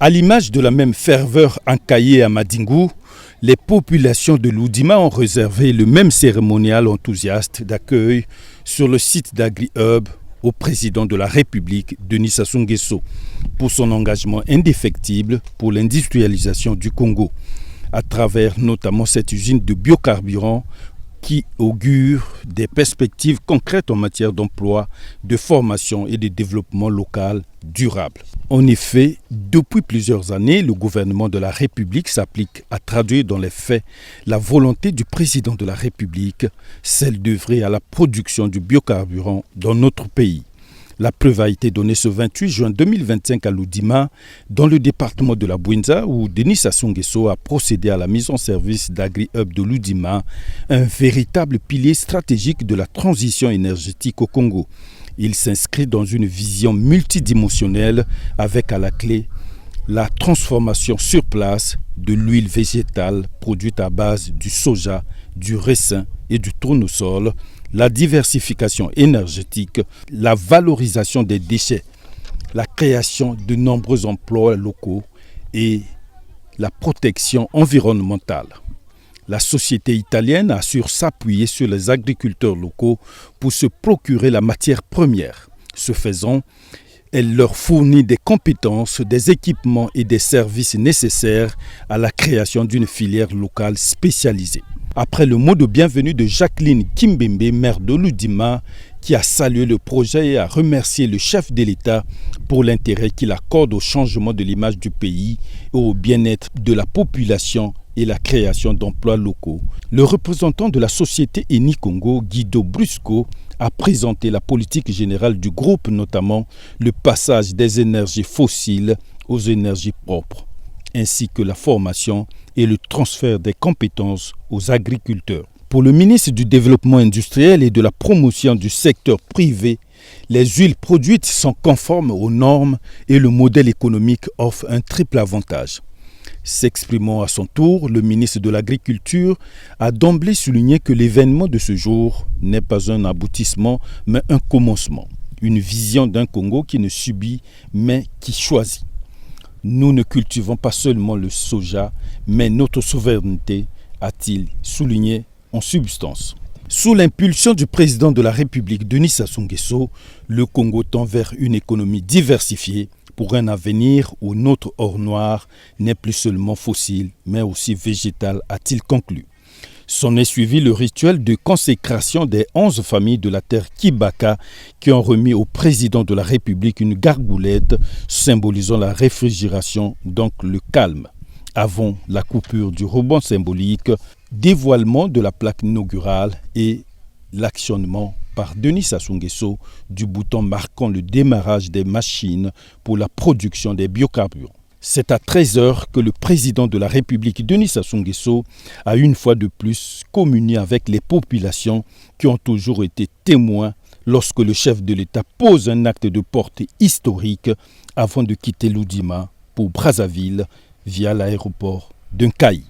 À l'image de la même ferveur en Kaye et à Madingou, les populations de l'Oudima ont réservé le même cérémonial enthousiaste d'accueil sur le site d'AgriHub au président de la République, Denis Sassou Nguesso, pour son engagement indéfectible pour l'industrialisation du Congo, à travers notamment cette usine de biocarburants qui augure des perspectives concrètes en matière d'emploi, de formation et de développement local durable. En effet, depuis plusieurs années, le gouvernement de la République s'applique à traduire dans les faits la volonté du président de la République, celle d'œuvrer à la production du biocarburant dans notre pays. La preuve a été donnée ce 28 juin 2025 à l'Oudima, dans le département de la Bouinza, où Denis Sassou Nguesso a procédé à la mise en service d'AgriHub de l'Oudima, un véritable pilier stratégique de la transition énergétique au Congo. Il s'inscrit dans une vision multidimensionnelle avec à la clé la transformation sur place de l'huile végétale produite à base du soja, du raisin et du tournesol, la diversification énergétique, la valorisation des déchets, la création de nombreux emplois locaux et la protection environnementale. La société italienne assure s'appuyer sur les agriculteurs locaux pour se procurer la matière première. Ce faisant, elle leur fournit des compétences, des équipements et des services nécessaires à la création d'une filière locale spécialisée. Après le mot de bienvenue de Jacqueline Kimbembe, maire de l'Oudima, qui a salué le projet et a remercié le chef de l'État pour l'intérêt qu'il accorde au changement de l'image du pays et au bien-être de la population et la création d'emplois locaux. Le représentant de la société Eni Congo, Guido Brusco, a présenté la politique générale du groupe, notamment le passage des énergies fossiles aux énergies propres, ainsi que la formation et le transfert des compétences aux agriculteurs. Pour le ministre du Développement industriel et de la promotion du secteur privé, les huiles produites sont conformes aux normes et le modèle économique offre un triple avantage. S'exprimant à son tour, le ministre de l'Agriculture a d'emblée souligné que l'événement de ce jour n'est pas un aboutissement, mais un commencement. Une vision d'un Congo qui ne subit, mais qui choisit. Nous ne cultivons pas seulement le soja, mais notre souveraineté, a-t-il souligné en substance. Sous l'impulsion du président de la République, Denis Sassou Nguesso, le Congo tend vers une économie diversifiée pour un avenir où notre or noir n'est plus seulement fossile, mais aussi végétal, a-t-il conclu. S'en est suivi le rituel de consécration des 11 familles de la terre Kibaka qui ont remis au président de la République une gargoulette symbolisant la réfrigération, donc le calme. Avant la coupure du ruban symbolique, dévoilement de la plaque inaugurale et l'actionnement par Denis Sassou Nguesso du bouton marquant le démarrage des machines pour la production des biocarburants. C'est à 13h que le président de la République, Denis Sassou Nguesso, a une fois de plus communié avec les populations qui ont toujours été témoins lorsque le chef de l'État pose un acte de portée historique avant de quitter l'Oudima pour Brazzaville via l'aéroport d'Nkayi.